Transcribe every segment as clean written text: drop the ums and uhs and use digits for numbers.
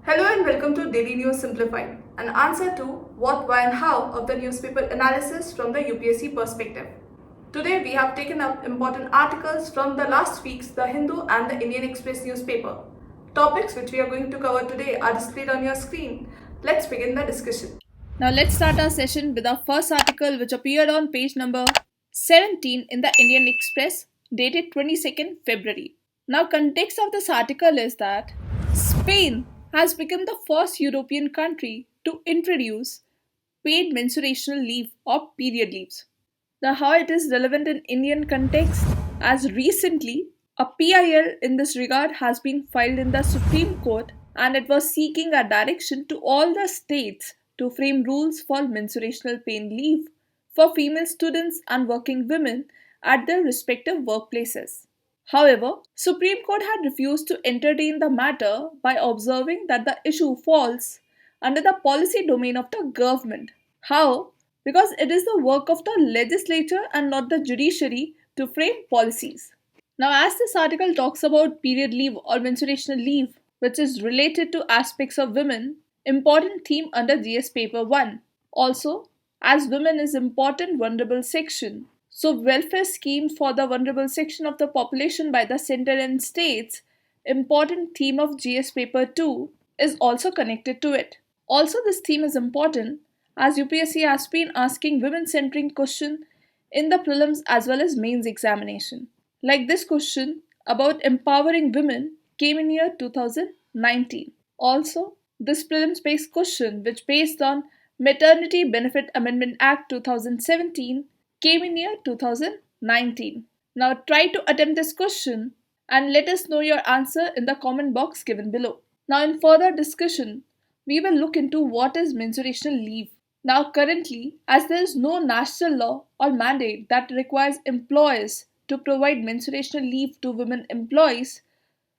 Hello and welcome to Daily News Simplified, an answer to what, why, and how of the newspaper analysis from the UPSC perspective. Today we have taken up important articles from the last week's The Hindu and the Indian Express newspaper. Topics which we are going to cover today are displayed on your screen. Let's begin the discussion. Now let's start our session with our first article which appeared on page number 17 in the Indian Express dated 22nd February. Now context of this article is that Spain has become the first European country to introduce paid menstruational leave or period leaves. Now how it is relevant in Indian context, as recently a PIL in this regard has been filed in the Supreme Court, and it was seeking a direction to all the states to frame rules for menstruational pain leave for female students and working women at their respective workplaces. However, Supreme Court had refused to entertain the matter by observing that the issue falls under the policy domain of the government. How? Because it is the work of the legislature and not the judiciary to frame policies. Now, as this article talks about period leave or menstruational leave, which is related to aspects of women, important theme under GS paper 1. Also, as women is important vulnerable section, so welfare schemes for the vulnerable section of the population by the center and states, important theme of GS paper 2 is also connected to it. Also, this theme is important as UPSC has been asking women centering question in the prelims as well as mains examination. Like this question about empowering women came in year 2019. Also, this prelims based question, which based on Maternity Benefit Amendment Act 2017, came in year 2019. Now try to attempt this question and let us know your answer in the comment box given below. Now in further discussion, we will look into what is menstruational leave. Now currently, as there is no national law or mandate that requires employers to provide menstruational leave to women employees,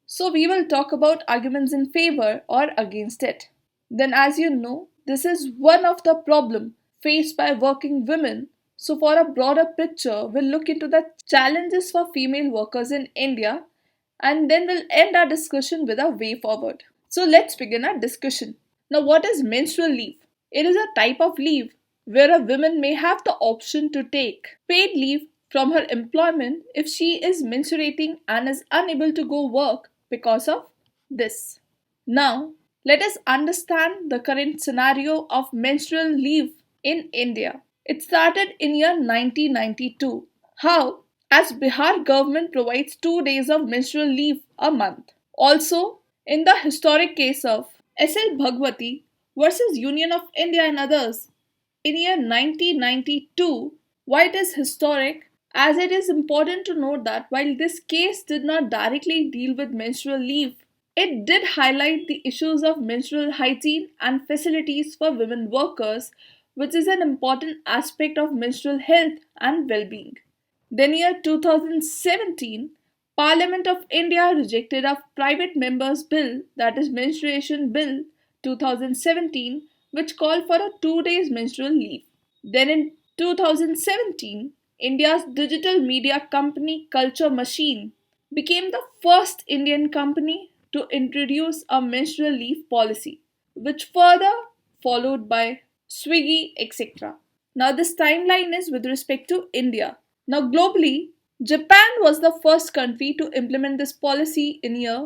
so we will talk about arguments in favor or against it. Then as you know, this is one of the problem faced by working women. So for a broader picture, we'll look into the challenges for female workers in India and then we'll end our discussion with a way forward. So let's begin our discussion. Now what is menstrual leave? It is a type of leave where a woman may have the option to take paid leave from her employment if she is menstruating and is unable to go work because of this. Now, let us understand the current scenario of menstrual leave in India. It started in year 1992. How? As Bihar government provides 2 days of menstrual leave a month. Also, in the historic case of S.L. Bhagwati versus Union of India and others, in year 1992, why it is historic? As it is important to note that while this case did not directly deal with menstrual leave, it did highlight the issues of menstrual hygiene and facilities for women workers, which is an important aspect of menstrual health and well-being. Then year 2017, Parliament of India rejected a private member's bill, that is Menstruation Bill 2017, which called for a 2 days menstrual leave. Then in 2017, India's digital media company Culture Machine became the first Indian company to introduce a menstrual leave policy, which further followed by Swiggy, etc. Now, this timeline is with respect to India. Now, globally, Japan was the first country to implement this policy in year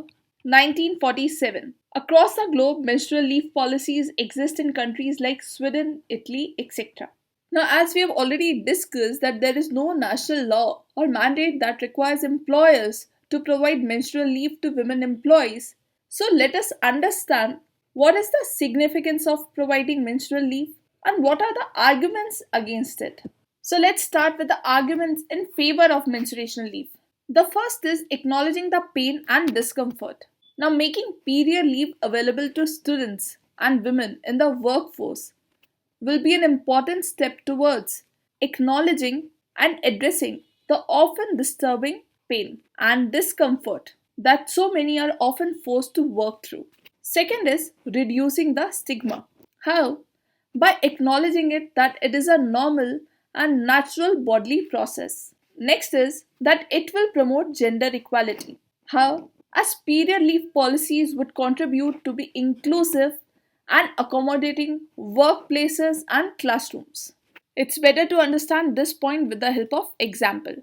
1947. Across the globe, menstrual leave policies exist in countries like Sweden, Italy, etc. Now, as we have already discussed that there is no national law or mandate that requires employers to provide menstrual leave to women employees, so let us understand what is the significance of providing menstrual leave and what are the arguments against it. So let's start with the arguments in favor of menstruational leave. The first is acknowledging the pain and discomfort. Now, making period leave available to students and women in the workforce will be an important step towards acknowledging and addressing the often disturbing pain and discomfort that so many are often forced to work through. Second is reducing the stigma. How? By acknowledging it that it is a normal and natural bodily process. Next is that it will promote gender equality. How? as period leave policies would contribute to be inclusive and accommodating workplaces and classrooms. It's better to understand this point with the help of example.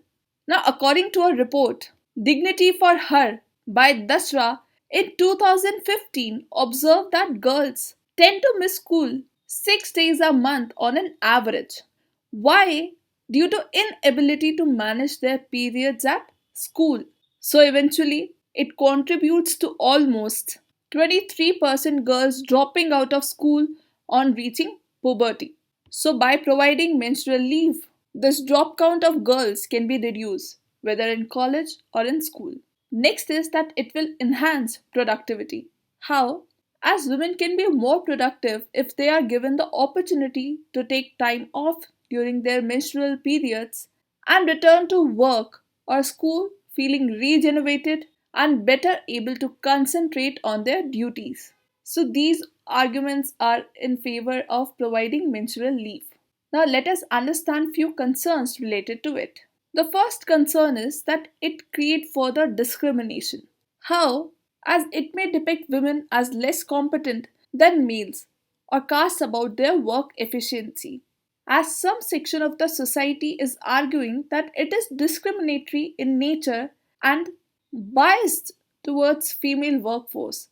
Now, according to a report, Dignity for Her by Dasra in 2015 observed that girls tend to miss school 6 days a month on an average. Why? Due to inability to manage their periods at school. So eventually, it contributes to almost 23% girls dropping out of school on reaching puberty. So, by providing menstrual leave, this drop count of girls can be reduced, whether in college or in school. Next is that it will enhance productivity. How? As women can be more productive if they are given the opportunity to take time off during their menstrual periods and return to work or school feeling regenerated and better able to concentrate on their duties. So, these arguments are in favor of providing menstrual leave. Now, let us understand few concerns related to it. The first concern is that it create further discrimination. How? As it may depict women as less competent than males or cast about their work efficiency. As some section of the society is arguing that it is discriminatory in nature and biased towards female workforce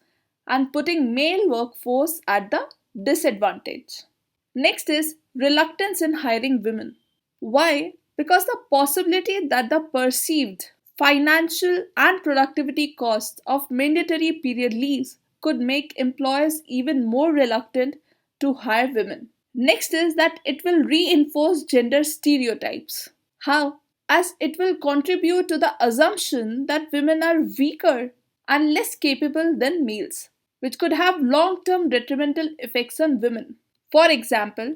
and putting male workforce at the disadvantage. Next is reluctance in hiring women. Why? Because the possibility that the perceived financial and productivity costs of mandatory period leaves could make employers even more reluctant to hire women. Next is that it will reinforce gender stereotypes. How? As it will contribute to the assumption that women are weaker and less capable than males, which could have long term detrimental effects on women. For example,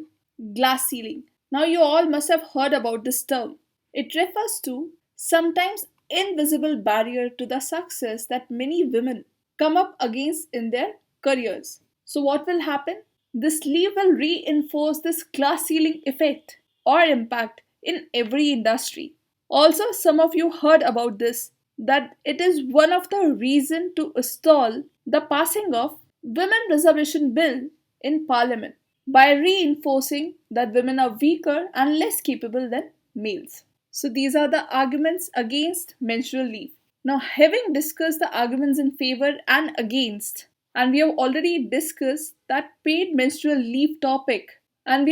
glass ceiling. Now, you all must have heard about this term. It refers to sometimes invisible barrier to the success that many women come up against in their careers. So, what will happen? This leave will reinforce this glass ceiling effect or impact in every industry. Also, some of you heard about this that it is one of the reason to stall the passing of women reservation bill in parliament by reinforcing that women are weaker and less capable than males. So these are the arguments against menstrual leave. Now, having discussed the arguments in favor and against, and we have already discussed that paid menstrual leave topic, is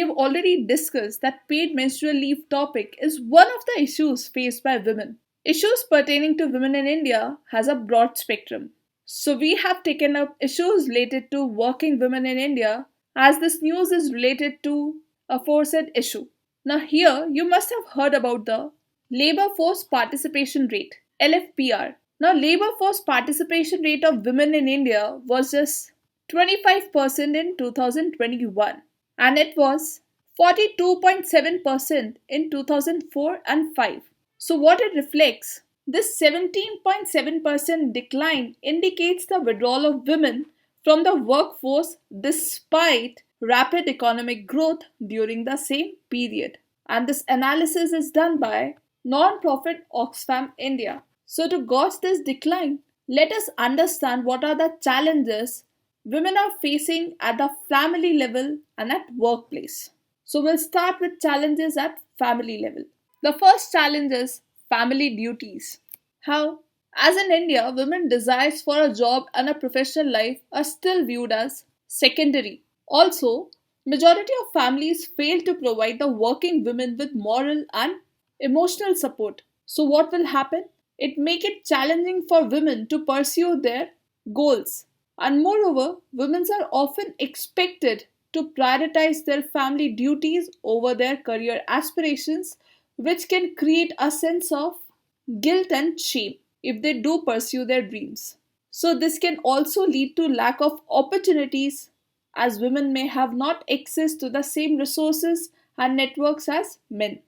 one of the issues faced by women. Issues pertaining to women in India has a broad spectrum. So we have taken up issues related to working women in India as this news is related to a aforesaid issue. Now here you must have heard about the labor force participation rate LFPR. Now labor force participation rate of women in India was just 25% in 2021 and it was 42.7% in 2004 and 5. So what it reflects, this 17.7% decline indicates the withdrawal of women from the workforce despite rapid economic growth during the same period. And this analysis is done by non-profit Oxfam India. So to gauge this decline, let us understand what are the challenges women are facing at the family level and at workplace. So we'll start with challenges at family level. The first challenge is family duties. How? As in India, women desires for a job and a professional life are still viewed as secondary. Also, majority of families fail to provide the working women with moral and emotional support. So what will happen? It make it challenging for women to pursue their goals. And moreover, women are often expected to prioritize their family duties over their career aspirations, which can create a sense of guilt and shame if they do pursue their dreams. So this can also lead to lack of opportunities as women may have not access to the same resources and networks as men.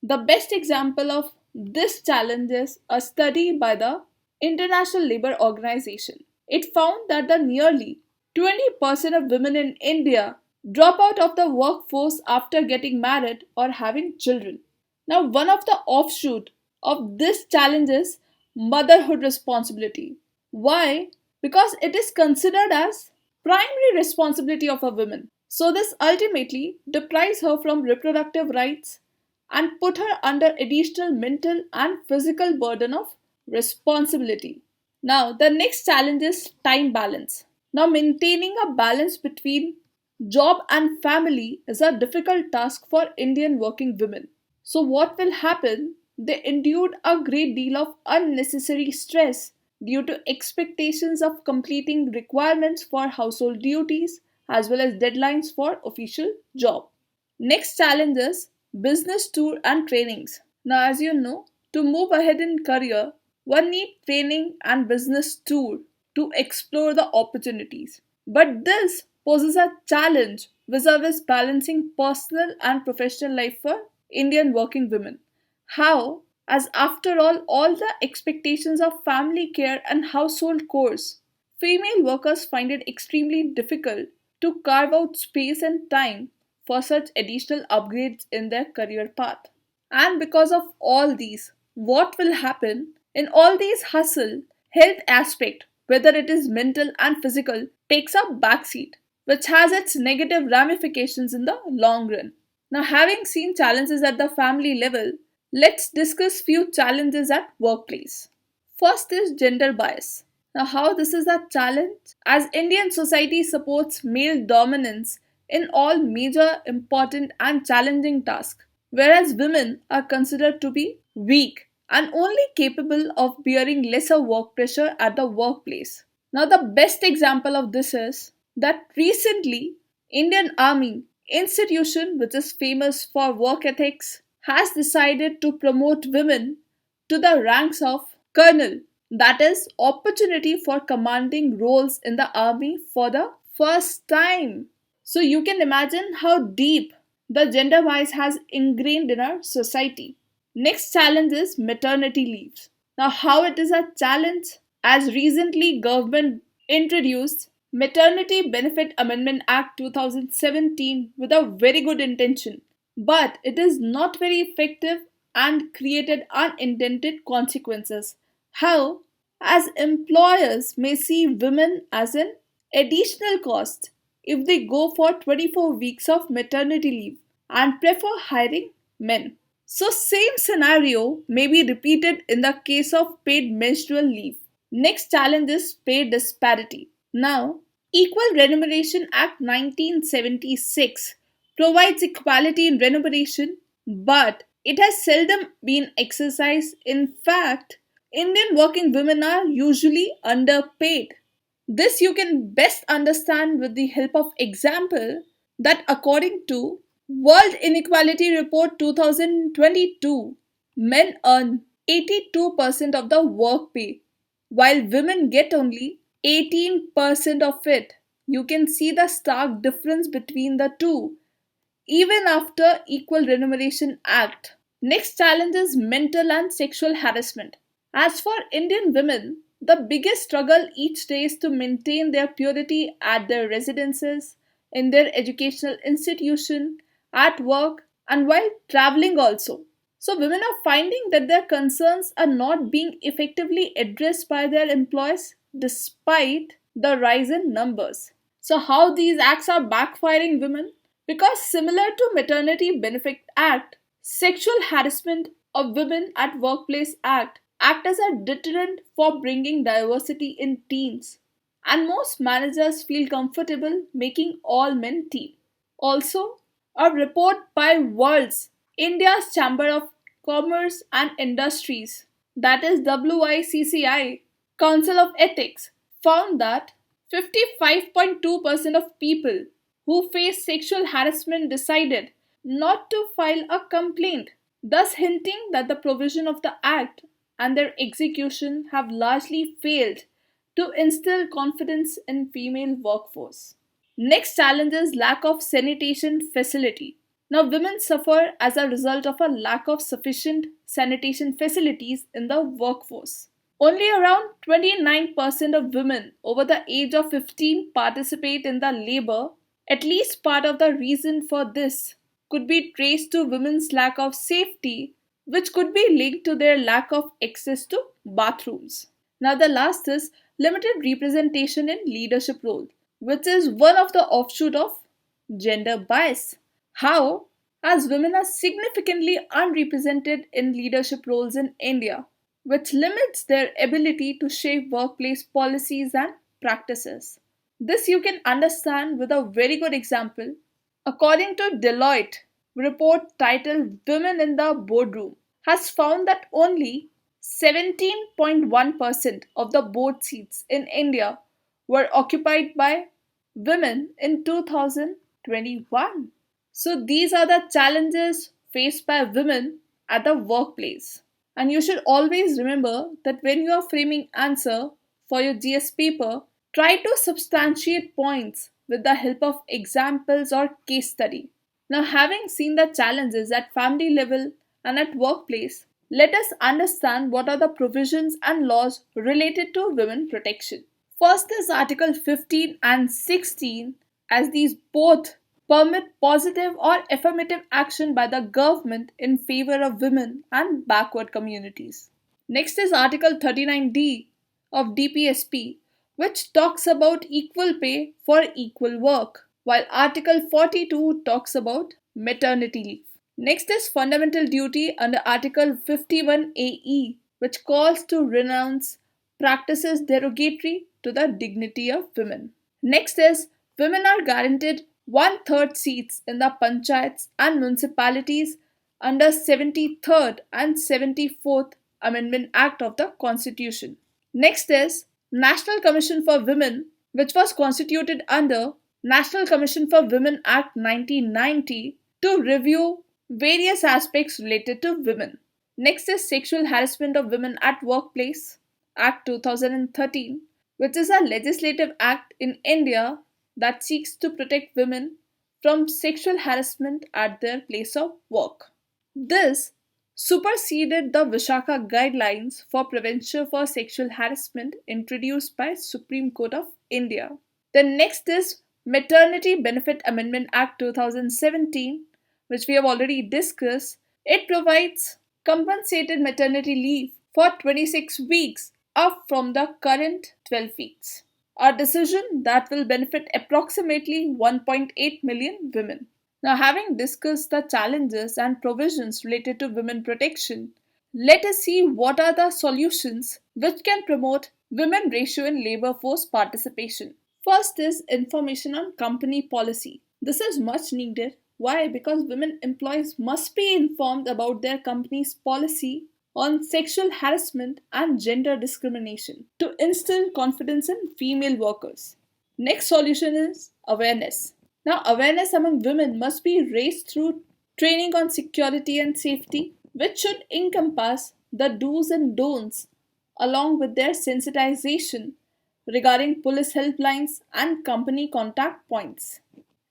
The best example of this challenge is a study by the International Labour Organization. It found that the nearly 20% of women in India drop out of the workforce after getting married or having children. Now, one of the offshoot of this challenge is motherhood responsibility. Why? Because it is considered as primary responsibility of a woman. So this ultimately deprives her from reproductive rights and put her under additional mental and physical burden of responsibility. Now, the next challenge is time balance. Now, maintaining a balance between job and family is a difficult task for Indian working women. So, what will happen? They endured a great deal of unnecessary stress due to expectations of completing requirements for household duties as well as deadlines for official job. Next challenge is business tour and trainings. Now, as you know, to move ahead in career, one need training and business tour to explore the opportunities. But this poses a challenge vis-a-vis balancing personal and professional life for Indian working women. How? As after all the expectations of family care and household chores, female workers find it extremely difficult to carve out space and time for such additional upgrades in their career path. And because of all these, what will happen in all these hustle, health aspect, whether it is mental and physical, takes a backseat, which has its negative ramifications in the long run. Now, having seen challenges at the family level, let's discuss few challenges at workplace. First is gender bias. Now, how this is a challenge? As Indian society supports male dominance in all major, important, and challenging tasks, whereas women are considered to be weak and only capable of bearing lesser work pressure at the workplace. Now, the best example of this is that recently Indian Army institution, which is famous for work ethics, has decided to promote women to the ranks of colonel, that is opportunity for commanding roles in the army for the first time. So you can imagine how deep the gender bias has ingrained in our society. Next challenge is maternity leaves. Now, how it is a challenge? As recently government introduced Maternity Benefit Amendment Act 2017 with a very good intention, but it is not very effective and created unintended consequences. How? As employers may see women as an additional cost if they go for 24 weeks of maternity leave and prefer hiring men. So, same scenario may be repeated in the case of paid menstrual leave. Next challenge is pay disparity. Now, Equal Remuneration Act 1976 provides equality in remuneration, but it has seldom been exercised. In fact, Indian working women are usually underpaid. This you can best understand with the help of example that according to World Inequality Report 2022, men earn 82% of the work pay while women get only 18% of it. You can see the stark difference between the two even after Equal Remuneration Act. Next challenge is mental and sexual harassment. As for Indian women, the biggest struggle each day is to maintain their purity at their residences, in their educational institution, at work, and while traveling also. So, women are finding that their concerns are not being effectively addressed by their employers despite the rise in numbers. So, how these acts are backfiring women? Because similar to Maternity Benefit Act, Sexual Harassment of Women at Workplace act as a deterrent for bringing diversity in teams, and most managers feel comfortable making all men team. Also, a report by World's India's Chamber of Commerce and Industries, that is WICCI, Council of Ethics, found that 55.2% of people who face sexual harassment decided not to file a complaint, thus hinting that the provision of the Act and their execution have largely failed to instill confidence in female workforce. Next challenge is lack of sanitation facility. Now, women suffer as a result of a lack of sufficient sanitation facilities in the workforce. Only around 29% of women over the age of 15 participate in the labor. At least part of the reason for this could be traced to women's lack of safety, which could be linked to their lack of access to bathrooms. Now, the last is limited representation in leadership roles, which is one of the offshoot of gender bias. How? As women are significantly unrepresented in leadership roles in India, which limits their ability to shape workplace policies and practices. This you can understand with a very good example. According to Deloitte report titled Women in the Boardroom has found that only 17.1% of the board seats in India were occupied by women in 2021. So these are the challenges faced by women at the workplace. And you should always remember that when you are framing answer for your GS paper, try to substantiate points with the help of examples or case study. Now, having seen the challenges at family level and at workplace, let us understand what are the provisions and laws related to women protection. First is Article 15 and 16, as these both permit positive or affirmative action by the government in favor of women and backward communities. Next is Article 39D of DPSP, which talks about equal pay for equal work, while Article 42 talks about maternity leave. Next is fundamental duty under Article 51AE, which calls to renounce practices derogatory to the dignity of women. Next is women are guaranteed one-third seats in the panchayats and municipalities under 73rd and 74th Amendment Act of the Constitution. Next is National Commission for Women, which was constituted under National Commission for Women Act 1990 to review various aspects related to women. Next is Sexual Harassment of Women at Workplace Act 2013, which is a legislative act in India that seeks to protect women from sexual harassment at their place of work. This superseded the Vishaka guidelines for prevention for sexual harassment introduced by Supreme Court of India. The next is Maternity Benefit Amendment Act 2017, which we have already discussed. It provides compensated maternity leave for 26 weeks, up from the current 12 weeks. A decision that will benefit approximately 1.8 million women. Now, having discussed the challenges and provisions related to women protection, let us see what are the solutions which can promote women ratio in labor force participation. First is information on company policy. This is much needed. Why? Because women employees must be informed about their company's policy on sexual harassment and gender discrimination to instill confidence in female workers. Next solution is awareness. Now, awareness among women must be raised through training on security and safety, which should encompass the do's and don'ts along with their sensitization regarding police helplines and company contact points.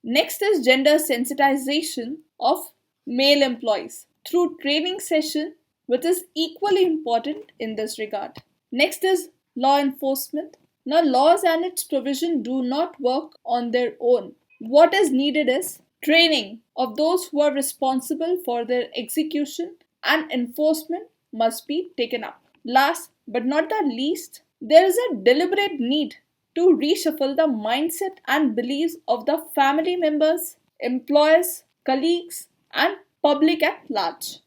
Next is gender sensitization of male employees through training session, which is equally important in this regard. Next is law enforcement. Now, laws and its provision do not work on their own. What is needed is training of those who are responsible for their execution, and enforcement must be taken up. Last but not the least, there is a deliberate need to reshuffle the mindset and beliefs of the family members, employers, colleagues, and public at large.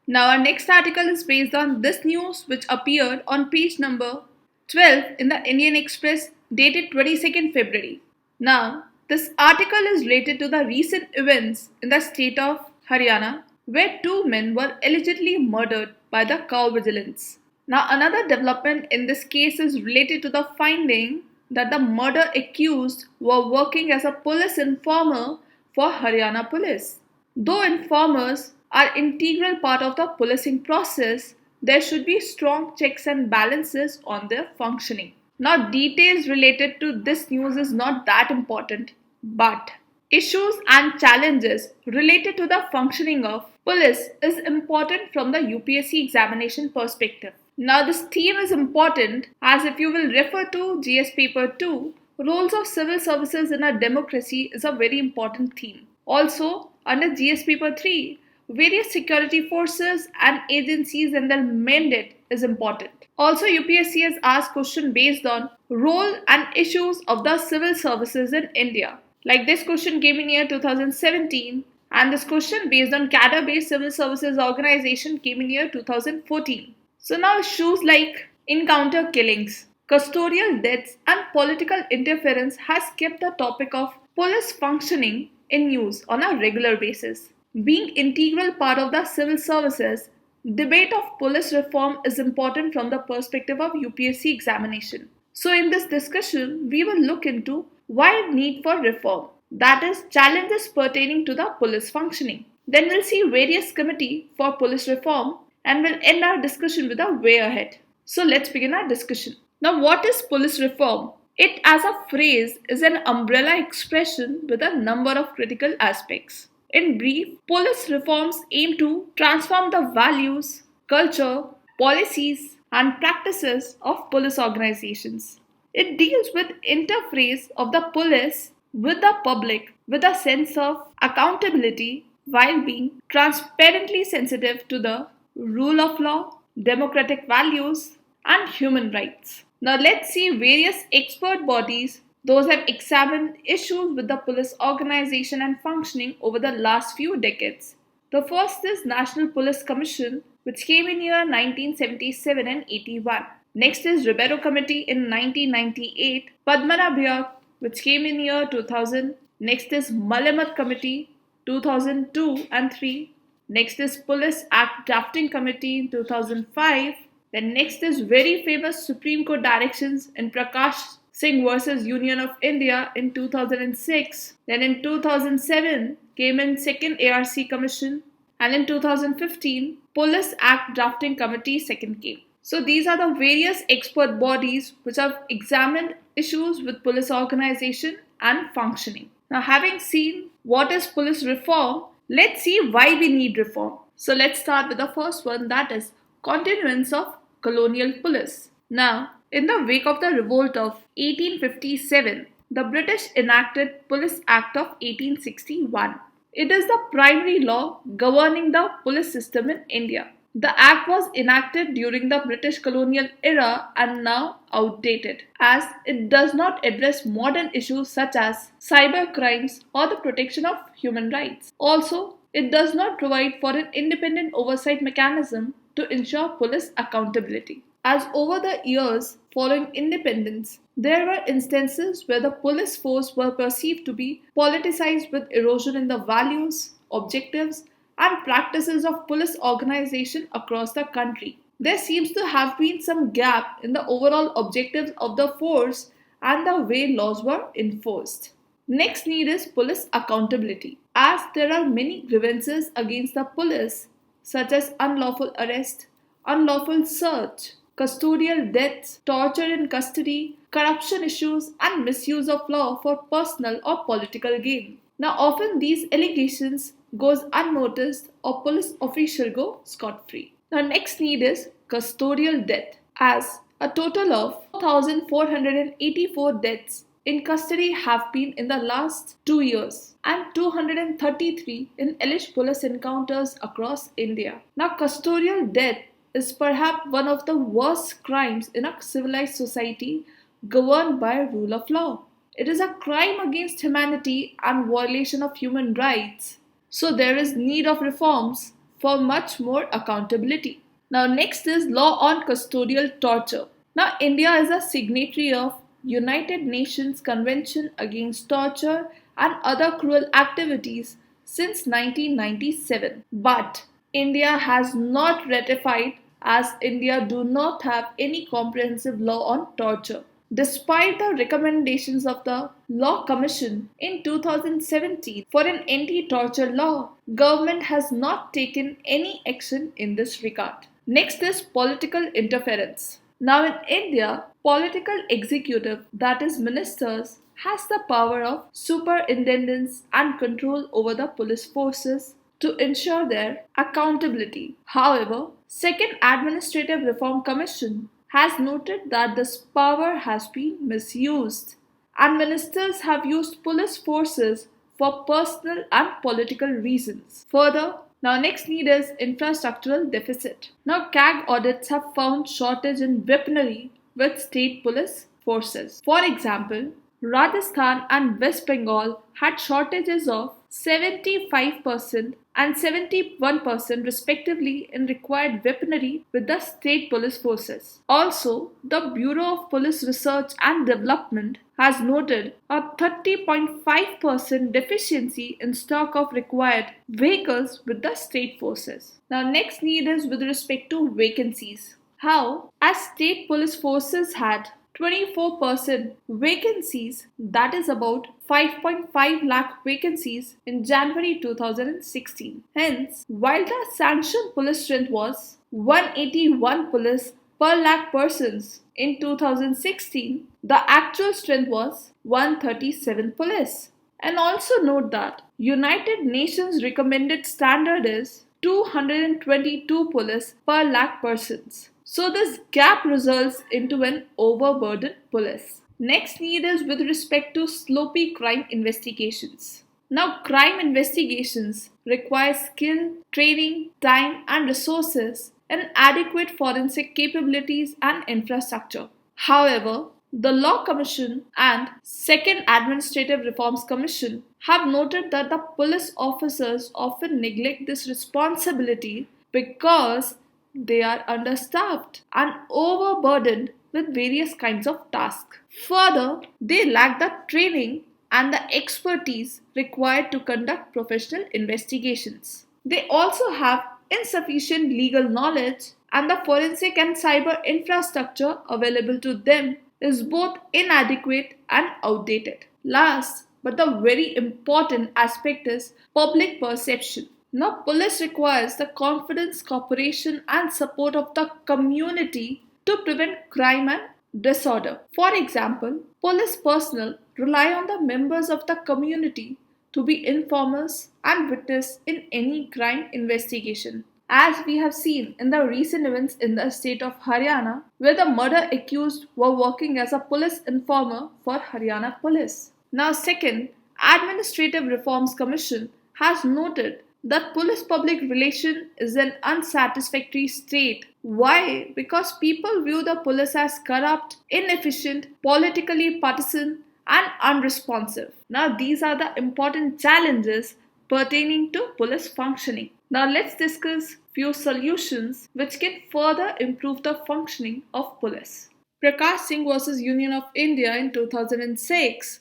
Now, our next article is based on this news, which appeared on page number 12 in the Indian Express, dated 22nd February. Now, this article is related to the recent events in the state of Haryana, where two men were allegedly murdered by the cow vigilance. Now, another development in this case is related to the finding that the murder accused were working as a police informer for Haryana police. Though informers are integral part of the policing process, there should be strong checks and balances on their functioning. Now, details related to this news is not that important, but issues and challenges related to the functioning of police is important from the UPSC examination perspective. Now, this theme is important as if you will refer to GS paper 2, roles of civil services in a democracy is a very important theme. Also, under GS paper 3, various security forces and agencies and their mandate is important. Also, UPSC has asked question based on role and issues of the civil services in India. Like this question came in year 2017, and this question based on cadre-based civil services organization came in year 2014. So now issues like encounter killings, custodial deaths and political interference has kept the topic of police functioning in news on a regular basis. Being integral part of the civil services, debate of police reform is important from the perspective of UPSC examination. So in this discussion, we will look into why need for reform, that is challenges pertaining to the police functioning. Then we'll see various committee for police reform and we'll end our discussion with a way ahead. So let's begin our discussion. Now what is police reform? It as a phrase is an umbrella expression with a number of critical aspects. In brief, police reforms aim to transform the values, culture, policies, and practices of police organizations. It deals with interface of the police with the public with a sense of accountability while being transparently sensitive to the rule of law, democratic values, and human rights. Now let's see various expert bodies those have examined issues with the police organization and functioning over the last few decades. The first is National Police Commission, which came in year 1977 and 81. Next is Ribeiro Committee in 1998, Padmanabh, which came in year 2000. Next is Malamat Committee 2002 and 3. Next is Police Act Drafting Committee in 2005. Then next is very famous Supreme Court directions in Prakash Singh versus Union of India in 2006. Then in 2007 came in second ARC Commission, and in 2015 Police Act Drafting Committee second came. So these are the various expert bodies which have examined issues with police organization and functioning. Now having seen what is police reform, let's see why we need reform. So let's start with the first one, that is continuance of colonial police. Now, in the wake of the revolt of 1857, the British enacted Police Act of 1861. It is the primary law governing the police system in India. The act was enacted during the British colonial era and now outdated, as it does not address modern issues such as cyber crimes or the protection of human rights. Also, it does not provide for an independent oversight mechanism to ensure police accountability. As over the years following independence, there were instances where the police force were perceived to be politicized with erosion in the values, objectives, and practices of police organization across the country. There seems to have been some gap in the overall objectives of the force and the way laws were enforced. Next need is police accountability, as there are many grievances against the police such as unlawful arrest, unlawful search, custodial deaths, torture in custody, corruption issues, and misuse of law for personal or political gain. Now often these allegations goes unnoticed or police official go scot-free. Now next need is custodial death, as a total of 4,484 deaths in custody have been in the last 2 years and 233 in alleged police encounters across India. Now custodial death is perhaps one of the worst crimes in a civilized society governed by rule of law. It is a crime against humanity and violation of human rights. So there is need of reforms for much more accountability. Now next is law on custodial torture. Now India is a signatory of United Nations Convention Against Torture and Other Cruel Activities since 1997. But India has not ratified, as India do not have any comprehensive law on torture. Despite the recommendations of the Law Commission in 2017 for an anti-torture law, government has not taken any action in this regard. Next is political interference. Now in India, political executive, that is ministers, has the power of superintendence and control over the police forces to ensure their accountability. However, Second Administrative Reform Commission has noted that this power has been misused and ministers have used police forces for personal and political reasons. Further, Now next need is infrastructural deficit. Now CAG audits have found shortage in weaponry with state police forces. For example, Rajasthan and West Bengal had shortages of 75% and 71% respectively in required weaponry with the state police forces. Also, the Bureau of Police Research and Development has noted a 30.5% deficiency in stock of required vehicles with the state forces. Now next need is with respect to vacancies. How, as state police forces had 24% vacancies, that is about 5.5 lakh vacancies in January 2016. Hence, while the sanctioned police strength was 181 police per lakh persons in 2016, the actual strength was 137 police. And also note that United Nations recommended standard is 222 police per lakh persons. So this gap results into an overburdened police. Next need is with respect to sloppy crime investigations. Now crime investigations require skill, training, time and resources and adequate forensic capabilities and infrastructure. However, the Law Commission and Second Administrative Reforms Commission have noted that the police officers often neglect this responsibility because they are understaffed and overburdened with various kinds of tasks. Further, they lack the training and the expertise required to conduct professional investigations. They also have insufficient legal knowledge, and the forensic and cyber infrastructure available to them is both inadequate and outdated. Last but the very important aspect is public perception. Now, police requires the confidence, cooperation, and support of the community to prevent crime and disorder. For example, police personnel rely on the members of the community to be informers and witness in any crime investigation. As we have seen in the recent events in the state of Haryana, where the murder accused were working as a police informer for Haryana police. Now, second, Administrative Reforms Commission has noted that police public relation is an unsatisfactory state. Why? Because people view the police as corrupt, inefficient, politically partisan, and unresponsive. Now, these are the important challenges pertaining to police functioning. Now, let's discuss few solutions which can further improve the functioning of police. Prakash Singh versus Union of India in 2006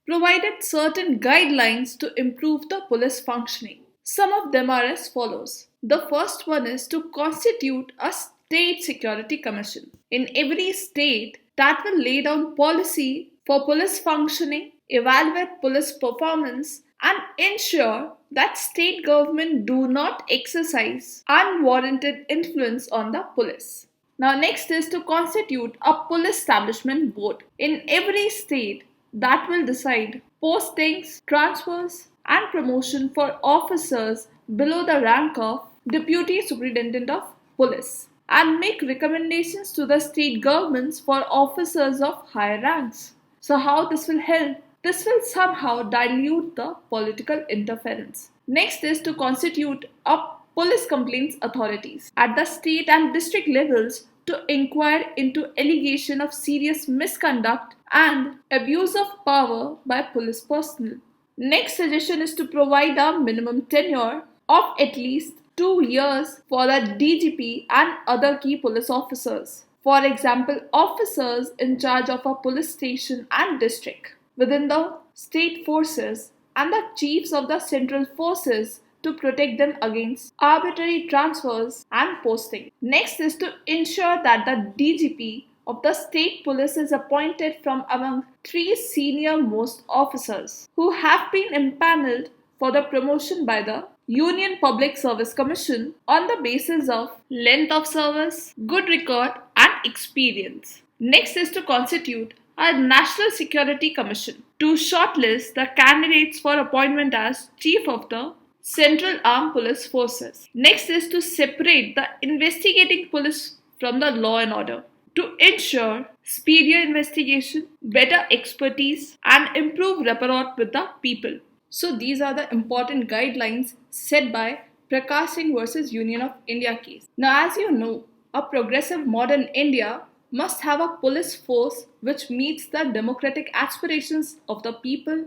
provided certain guidelines to improve the police functioning. Some of them are as follows. The first one is to constitute a state security commission in every state that will lay down policy for police functioning, evaluate police performance, and ensure that state government do not exercise unwarranted influence on the police. Now next is to constitute a police establishment board in every state that will decide postings, transfers, and promotion for officers below the rank of Deputy Superintendent of Police and make recommendations to the state governments for officers of higher ranks. So how this will help? This will somehow dilute the political interference. Next is to constitute a police complaints authorities at the state and district levels to inquire into allegation of serious misconduct and abuse of power by police personnel. Next suggestion is to provide a minimum tenure of at least 2 years for the DGP and other key police officers. For example, officers in charge of a police station and district within the state forces and the chiefs of the central forces to protect them against arbitrary transfers and posting. Next is to ensure that the DGP of the state police is appointed from among 3 senior most officers who have been impaneled for the promotion by the Union Public Service Commission on the basis of length of service, good record, and experience. Next is to constitute a National Security Commission to shortlist the candidates for appointment as Chief of the Central Armed Police Forces. Next is to separate the investigating police from the law and order to ensure speedier investigation, better expertise, and improve rapport with the people. So these are the important guidelines set by Prakash Singh versus Union of India case. Now, as you know, a progressive modern India must have a police force which meets the democratic aspirations of the people,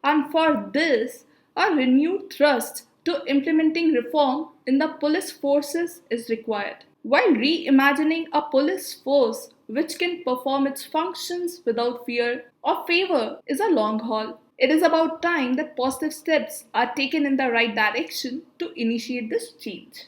and for this, a renewed thrust to implementing reform in the police forces is required. While reimagining a police force which can perform its functions without fear or favor is a long haul. It is about time that positive steps are taken in the right direction to initiate this change.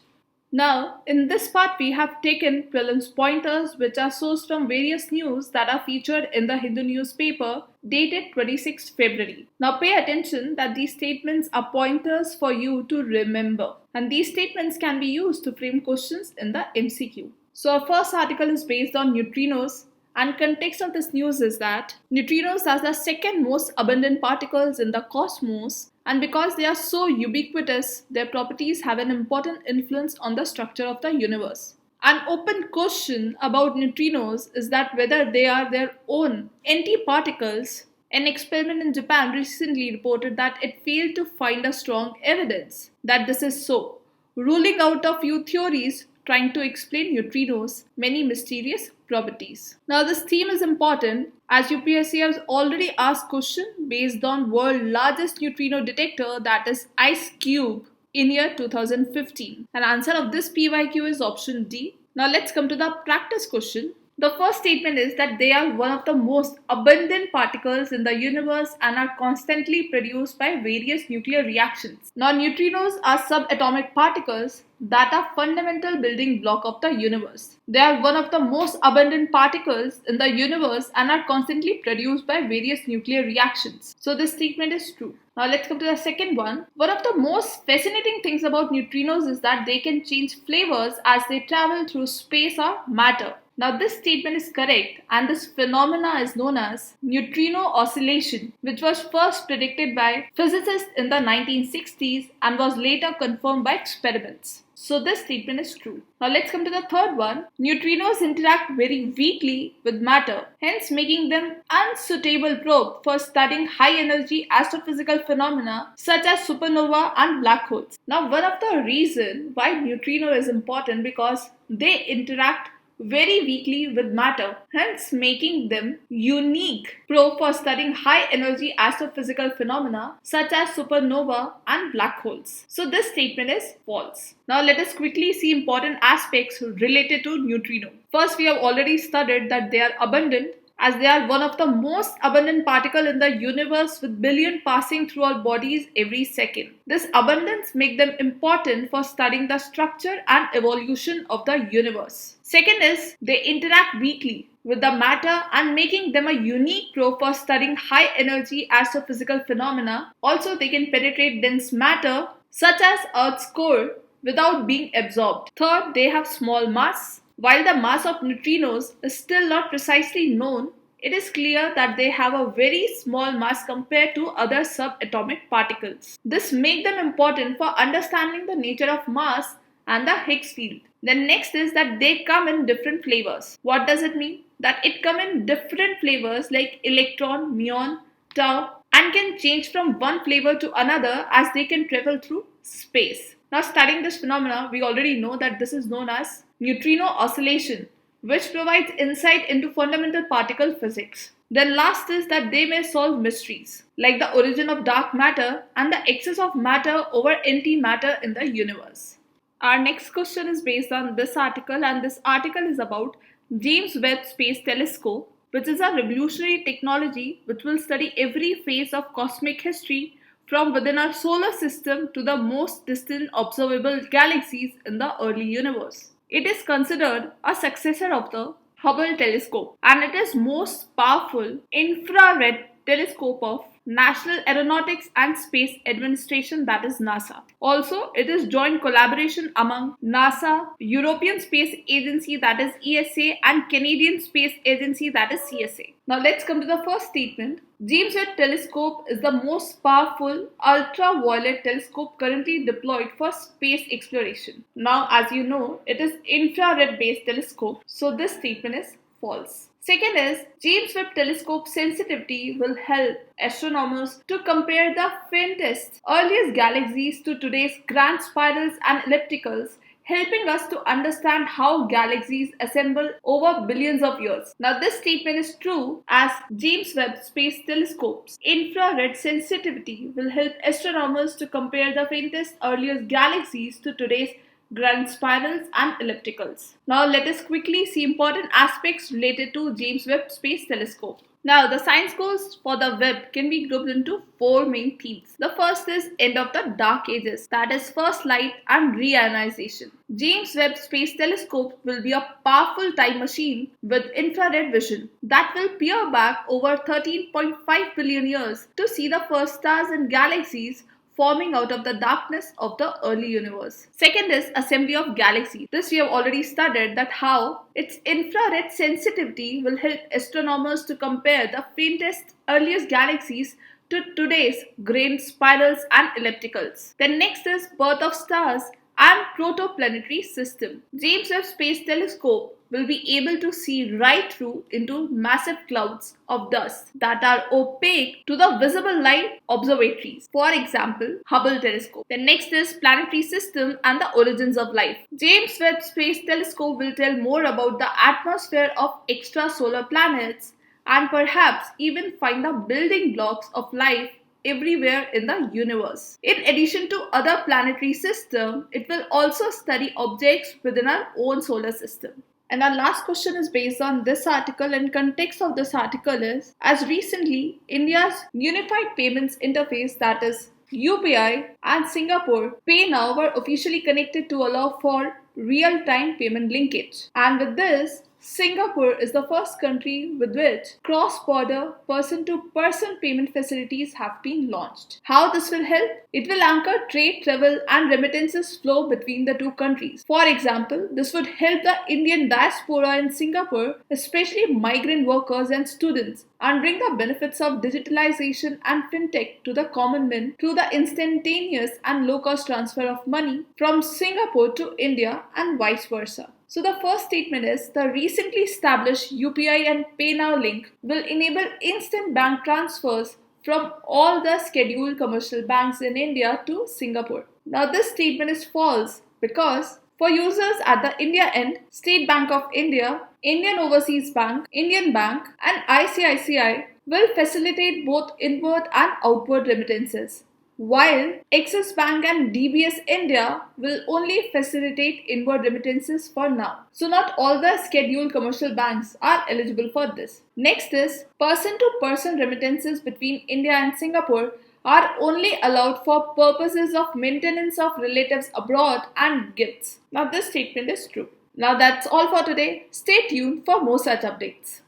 Now, in this part, we have taken prelims pointers which are sourced from various news that are featured in the Hindu newspaper dated 26th February. Now, pay attention that these statements are pointers for you to remember, and these statements can be used to frame questions in the MCQ. So, our first article is based on neutrinos. And context of this news is that neutrinos are the second most abundant particles in the cosmos, and because they are so ubiquitous, their properties have an important influence on the structure of the universe. An open question about neutrinos is that whether they are their own antiparticles. An experiment in Japan recently reported that it failed to find a strong evidence that this is so, ruling out a few theories trying to explain neutrinos' many mysterious properties. Now, this theme is important as UPSC has already asked question based on world's largest neutrino detector, that is IceCube, in year 2015. And answer of this PYQ is option D. Now let's come to the practice question. The first statement is that they are one of the most abundant particles in the universe and are constantly produced by various nuclear reactions. Now, neutrinos are subatomic particles that are fundamental building block of the universe. They are one of the most abundant particles in the universe and are constantly produced by various nuclear reactions. So this statement is true. Now let's come to the second one. One of the most fascinating things about neutrinos is that they can change flavors as they travel through space or matter. Now this statement is correct, and this phenomena is known as neutrino oscillation, which was first predicted by physicists in the 1960s and was later confirmed by experiments. So this statement is true. Now let's come to the third one. Neutrinos interact very weakly with matter, hence making them unsuitable probe for studying high energy astrophysical phenomena such as supernova and black holes. Now one of the reasons why neutrino is important because they interact very weakly with matter, hence making them unique probe for studying high energy astrophysical phenomena such as supernova and black holes. So this statement is false. Now let us quickly see important aspects related to neutrino. First, we have already studied that they are abundant as they are one of the most abundant particles in the universe with billion passing through our bodies every second. This abundance makes them important for studying the structure and evolution of the universe. Second is they interact weakly with the matter and making them a unique probe for studying high energy astrophysical phenomena. Also, they can penetrate dense matter such as Earth's core without being absorbed. Third, they have small mass. While the mass of neutrinos is still not precisely known, it is clear that they have a very small mass compared to other subatomic particles. This makes them important for understanding the nature of mass and the Higgs field. Then next is that they come in different flavors. What does it mean? That it come in different flavors like electron, muon, tau, and can change from one flavor to another as they can travel through space. Now studying this phenomena, we already know that this is known as neutrino oscillation, which provides insight into fundamental particle physics. Then last is that they may solve mysteries, like the origin of dark matter and the excess of matter over antimatter in the universe. Our next question is based on this article, and this article is about James Webb Space Telescope, which is a revolutionary technology which will study every phase of cosmic history from within our solar system to the most distant observable galaxies in the early universe. It is considered a successor of the Hubble telescope, and it is most powerful infrared telescope of National Aeronautics and Space Administration, that is NASA. Also, it is joint collaboration among NASA, European Space Agency, that is ESA, and Canadian Space Agency, that is CSA. Now let's come to the first statement. James Webb Telescope is the most powerful ultraviolet telescope currently deployed for space exploration. Now, as you know, it is infrared based telescope, so this statement is false. Second is, James Webb Telescope sensitivity will help astronomers to compare the faintest, earliest galaxies to today's grand spirals and ellipticals, helping us to understand how galaxies assemble over billions of years. Now, this statement is true as James Webb Space Telescope's infrared sensitivity will help astronomers to compare the faintest, earliest galaxies to today's grand spirals and ellipticals. Now, let us quickly see important aspects related to James Webb Space Telescope. Now, the science goals for the Webb can be grouped into four main themes. The first is end of the dark ages, that is first light and reionization. James Webb Space Telescope will be a powerful time machine with infrared vision that will peer back over 13.5 billion years to see the first stars and galaxies forming out of the darkness of the early universe. Second is assembly of galaxies. This we have already studied that how its infrared sensitivity will help astronomers to compare the faintest, earliest galaxies to today's grand spirals and ellipticals. Then next is birth of stars and protoplanetary system. James Webb Space Telescope will be able to see right through into massive clouds of dust that are opaque to the visible light observatories. For example, Hubble telescope. The next is planetary system and the origins of life. James Webb Space Telescope will tell more about the atmosphere of extrasolar planets and perhaps even find the building blocks of life everywhere in the universe. In addition to other planetary systems, it will also study objects within our own solar system. And our last question is based on this article, and context of this article is, as recently India's Unified Payments Interface, that is UPI, and Singapore Pay Now were officially connected to allow for real-time payment linkage. And with this, Singapore is the first country with which cross-border person-to-person payment facilities have been launched. How this will help? It will anchor trade, travel and remittances flow between the two countries. For example, this would help the Indian diaspora in Singapore, especially migrant workers and students, and bring the benefits of digitalization and fintech to the common man through the instantaneous and low-cost transfer of money from Singapore to India and vice versa. So the first statement is the recently established UPI and Pay Now link will enable instant bank transfers from all the scheduled commercial banks in India to Singapore. Now this statement is false because for users at the India end, State Bank of India, Indian Overseas Bank, Indian Bank and ICICI will facilitate both inward and outward remittances, while Axis Bank and DBS India will only facilitate inward remittances for now. So not all the scheduled commercial banks are eligible for this. Next is person-to-person remittances between India and Singapore are only allowed for purposes of maintenance of relatives abroad and gifts. Now this statement is true. Now that's all for today. Stay tuned for more such updates.